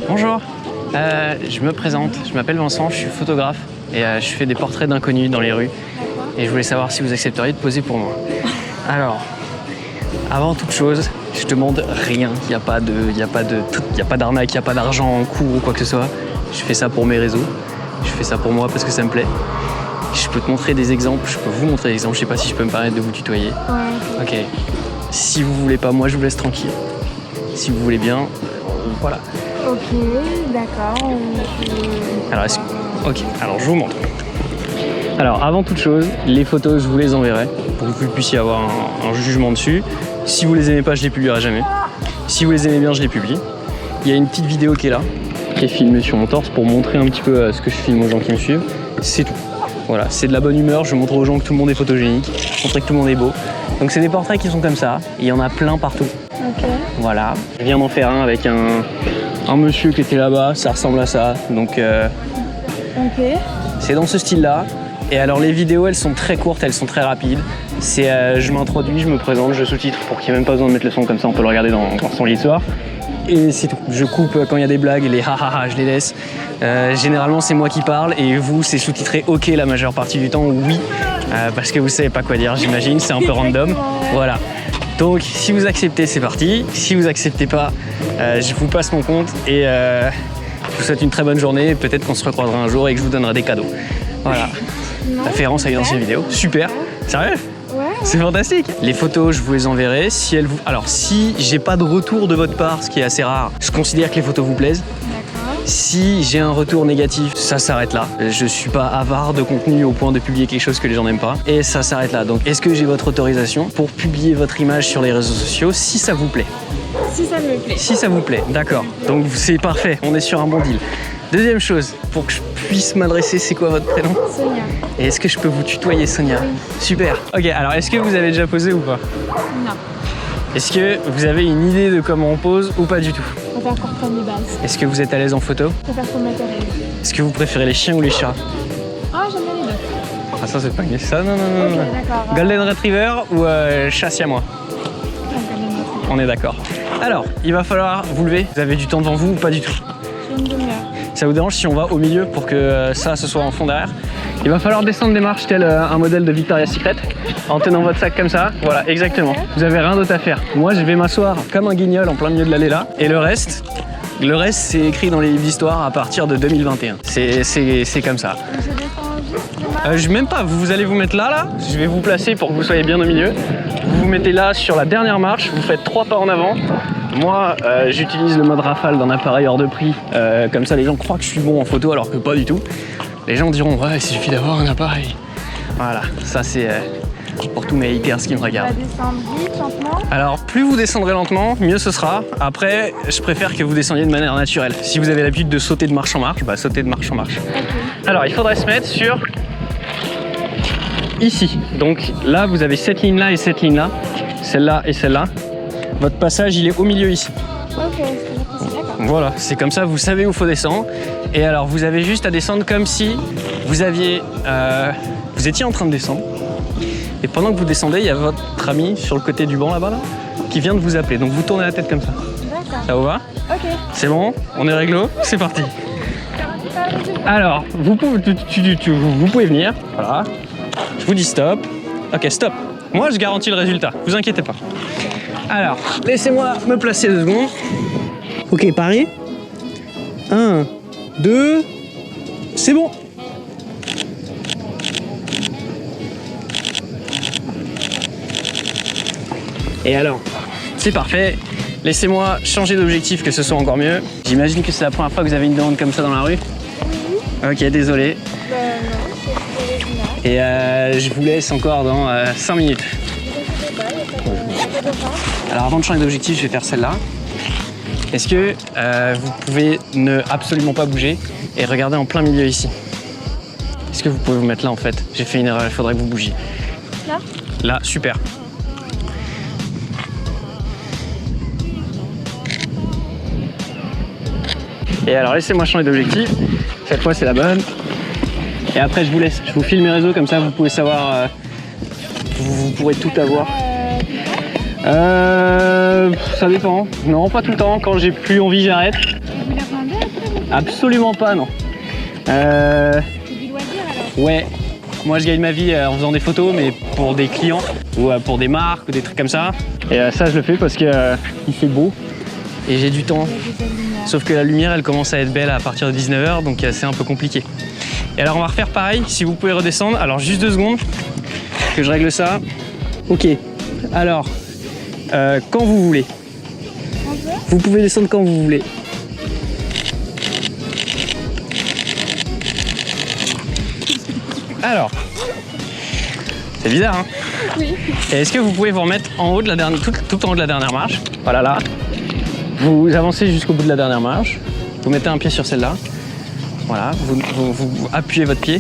Bonjour, je me présente, je m'appelle Vincent, je suis photographe et je fais des portraits d'inconnus dans les rues. Et je voulais savoir si vous accepteriez de poser pour moi. Alors, avant toute chose, je demande rien, il n'y a pas d'arnaque, il n'y a pas d'argent en cours ou quoi que ce soit. Je fais ça pour mes réseaux, je fais ça pour moi parce que ça me plaît. Je peux te montrer des exemples, je peux vous montrer des exemples, je sais pas si je peux me permettre de vous tutoyer. Ouais. Ok. Si vous voulez pas, moi je vous laisse tranquille. Si vous voulez bien, voilà. Ok, d'accord. Alors, ok, alors je vous montre. Alors, avant toute chose, les photos, je vous les enverrai pour que vous puissiez avoir un jugement dessus. Si vous les aimez pas, je les publierai jamais. Si vous les aimez bien, je les publie. Il y a une petite vidéo qui est là, qui est filmée sur mon torse pour montrer un petit peu ce que je filme aux gens qui me suivent. C'est tout. Voilà, c'est de la bonne humeur, je montre aux gens que tout le monde est photogénique, je montre que tout le monde est beau. Donc c'est des portraits qui sont comme ça, et il y en a plein partout. Ok. Voilà, je viens d'en faire un avec un monsieur qui était là-bas, ça ressemble à ça. Donc Ok. c'est dans ce style-là. Et alors les vidéos, elles sont très courtes, elles sont très rapides. C'est je m'introduis, je me présente, je sous-titre pour qu'il n'y ait même pas besoin de mettre le son, comme ça on peut le regarder dans son lit de soir. Et c'est tout. Je coupe quand il y a des blagues, les ha je les laisse. Généralement c'est moi qui parle et vous c'est sous-titré ok la majeure partie du temps, oui. Parce que vous savez pas quoi dire, j'imagine, c'est un peu random. Voilà. Donc si vous acceptez, c'est parti. Si vous acceptez pas, je vous passe mon compte et je vous souhaite une très bonne journée. Peut-être qu'on se recroisera un jour et que je vous donnerai des cadeaux. Voilà. Référence à une ancienne vidéo. Super. Sérieux? Ouais. C'est fantastique. Les photos, je vous les enverrai. Si elles vous... Alors, si j'ai pas de retour de votre part, ce qui est assez rare, je considère que les photos vous plaisent. D'accord. Si j'ai un retour négatif, ça s'arrête là. Je suis pas avare de contenu au point de publier quelque chose que les gens n'aiment pas. Et ça s'arrête là. Donc, est-ce que j'ai votre autorisation pour publier votre image sur les réseaux sociaux si ça vous plaît? Si ça me plaît. Si ça vous plaît, d'accord. Donc, c'est parfait. On est sur un bon deal. Deuxième chose, pour que je puisse m'adresser, c'est quoi votre prénom? Sonia. Et est-ce que je peux vous tutoyer, Sonia? Oui. Super. Ok, alors est-ce que vous avez déjà posé ou pas? Non. Est-ce que vous avez une idée de comment on pose ou pas du tout? On va faire pour mes bases. Est-ce que vous êtes à l'aise en photo? On va faire pour matériel. Est-ce que vous préférez les chiens ou les chats? Ah, j'aime bien les deux. Ah ça c'est pas ça, non. Ok, d'accord. Golden Retriever ou chat siamois? On est d'accord. Alors, il va falloir vous lever. Vous avez du temps devant vous ou pas du tout? J'ai une demi-heure. Ça vous dérange si on va au milieu pour que ça ce soit en fond derrière? Il va falloir descendre des marches tel un modèle de Victoria's Secret en tenant votre sac comme ça. Voilà, exactement. Ok. Vous avez rien d'autre à faire. Moi, je vais m'asseoir comme un guignol en plein milieu de l'allée là. Et le reste, c'est écrit dans les livres d'histoire à partir de 2021. C'est comme ça. Je descends juste les marches. Même pas, vous allez vous mettre là. Je vais vous placer pour que vous soyez bien au milieu. Vous vous mettez là sur la dernière marche, vous faites 3 pas en avant. Moi, j'utilise le mode rafale d'un appareil hors de prix. Comme ça, les gens croient que je suis bon en photo alors que pas du tout. Les gens diront, ouais, il suffit d'avoir un appareil. Voilà, ça c'est pour tous mes haters qui me On va regardent. descendre vite, lentement. Alors, plus vous descendrez lentement, mieux ce sera. Après, je préfère que vous descendiez de manière naturelle. Si vous avez l'habitude de sauter de marche en marche, bah sautez de marche en marche. Ok. Alors, il faudrait se mettre sur ici. Donc là, vous avez cette ligne-là et cette ligne-là. Celle-là et celle-là. Votre passage, il est au milieu ici. Ok, c'est d'accord. Voilà, c'est comme ça, vous savez où il faut descendre. Et alors, vous avez juste à descendre comme si vous aviez... vous étiez en train de descendre. Et pendant que vous descendez, il y a votre ami sur le côté du banc là-bas, là, qui vient de vous appeler. Donc vous tournez la tête comme ça. D'accord. Ça vous va? Ok. C'est bon? On est réglo? C'est parti. Alors, vous pouvez venir. Voilà. Je vous dis stop. Ok, stop. Moi, je garantis le résultat. Vous inquiétez pas. Alors, laissez-moi me placer 2 secondes. Ok, Paris. 1, 2. C'est bon. Et alors, c'est parfait. Laissez-moi changer d'objectif, que ce soit encore mieux. J'imagine que c'est la première fois que vous avez une demande comme ça dans la rue. Ok, désolé. Non, c'est original. Et je vous laisse encore dans 5 minutes. Alors avant de changer d'objectif, je vais faire celle-là. Est-ce que vous pouvez ne absolument pas bouger et regarder en plein milieu ici? Est-ce que vous pouvez vous mettre là en fait? J'ai fait une erreur, il faudrait que vous bougiez. Là? Là, super. Et alors laissez-moi changer d'objectif. Cette fois c'est la bonne. Et après je vous laisse. Je vous file mes réseaux comme ça vous pouvez savoir. Vous pourrez tout avoir. Ça dépend. Non, pas tout le temps. Quand j'ai plus envie, j'arrête. Absolument pas, non. C'est du loisir alors. Ouais. Moi, je gagne ma vie en faisant des photos, mais pour des clients ou pour des marques ou des trucs comme ça. Et ça, je le fais parce que il fait beau et j'ai du temps. Sauf que la lumière, elle commence à être belle à partir de 19 h, donc c'est un peu compliqué. Et alors, on va refaire pareil. Si vous pouvez redescendre. Alors, juste 2 secondes que je règle ça. Ok. Alors, quand vous voulez. Vous pouvez descendre quand vous voulez. Alors, c'est bizarre, hein? Oui. Et est-ce que vous pouvez vous remettre en haut de la dernière, tout en haut de la dernière marche? Voilà, là. Vous avancez jusqu'au bout de la dernière marche. Vous mettez un pied sur celle-là. Voilà, vous appuyez votre pied.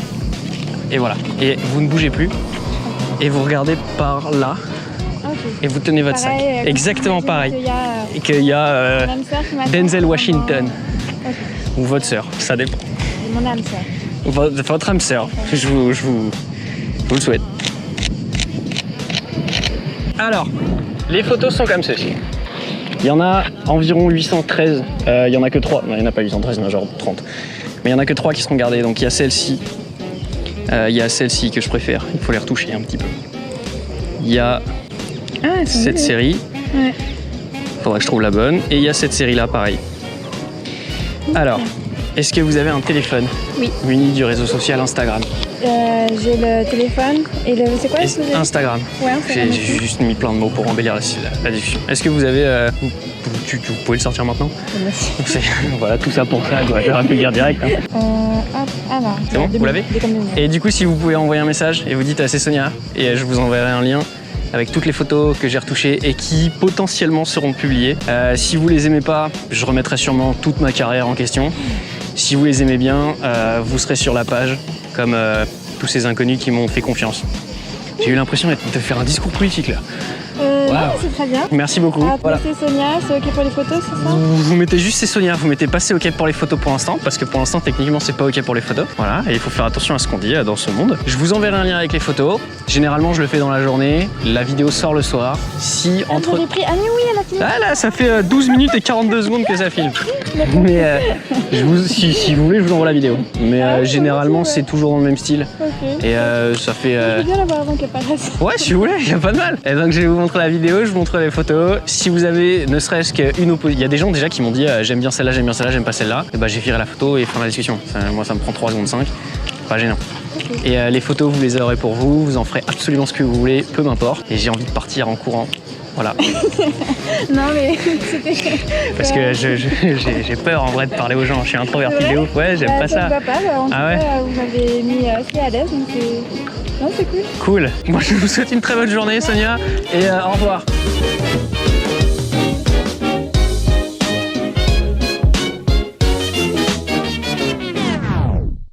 Et voilà. Et vous ne bougez plus. Et vous regardez par là. Okay. Et vous tenez votre Pareil, sac. Exactement pareil. Et qu'il y a Et qu'il y a Denzel Washington. Okay. Ou votre sœur, ça dépend. Mon âme sœur. Votre âme sœur, je vous le souhaite. Alors, les photos sont comme ceci. Il y en a environ 813, il y en a que 3, non, il n'y en a pas 813, il y en a genre 30. Mais il n'y en a que 3 qui seront gardées, donc il y a celle-ci. Il y a celle-ci que je préfère, il faut les retoucher un petit peu. Il y a cette série, Ouais. faudra que je trouve la bonne, et il y a cette série-là, pareil. Alors, est-ce que vous avez un téléphone Oui. muni du réseau social Instagram? J'ai le téléphone et le. C'est quoi le sujet? Instagram. Ouais, Instagram. J'ai juste mis plein de mots pour embellir la discussion. Est-ce que vous avez. Vous pouvez le sortir maintenant? Voilà, tout ça pour ça, quoi. J'aurais pu le dire direct. Hein. Hop, alors. C'est bon, vous l'avez? Et du coup, si vous pouvez envoyer un message et vous dites c'est Sonia, et je vous enverrai un lien avec toutes les photos que j'ai retouchées et qui potentiellement seront publiées. Si vous les aimez pas, je remettrai sûrement toute ma carrière en question. Si vous les aimez bien, vous serez sur la page, comme tous ces inconnus qui m'ont fait confiance. J'ai eu l'impression de faire un discours politique là. Non, c'est très bien. Merci beaucoup. Ah, Voilà. c'est Sonia, c'est ok pour les photos, c'est ça? Vous mettez juste c'est Sonia, vous mettez pas c'est ok pour les photos pour l'instant, parce que pour l'instant techniquement c'est pas ok pour les photos. Voilà, et il faut faire attention à ce qu'on dit dans ce monde. Je vous enverrai un lien avec les photos. Généralement je le fais dans la journée, la vidéo sort le soir. Si entre... J'avais pris... Ah mais oui, elle a fini. Ah là, ça fait 12 minutes et 42 secondes que ça filme. Mais si vous voulez, je vous envoie la vidéo. Mais généralement ouais. c'est toujours dans le même style. Ok. Et ça fait... Je veux bien l'avoir avant qu'elle paraisse. Ouais, si vous voulez, y a pas de mal. Et donc je vais vous montrer la vidéo, je vous montre les photos. Si vous avez ne serait-ce qu'une opposition, il y a des gens déjà qui m'ont dit j'aime bien celle-là, j'aime pas celle-là. Et bah j'ai viré la photo et fin de la discussion. Moi ça me prend 3 secondes 5. Pas gênant. Okay. Et les photos vous les aurez pour vous, vous en ferez absolument ce que vous voulez, peu m'importe. Et j'ai envie de partir en courant. Voilà. Non mais c'était... Parce que j'ai peur en vrai de parler aux gens, je suis introverti de ouf, ouais, j'aime pas ça. Pas, en tout cas, vous m'avez mis assez à l'aise, donc c'est... Non, c'est cool. Cool. Moi je vous souhaite une très bonne journée Sonia et au revoir.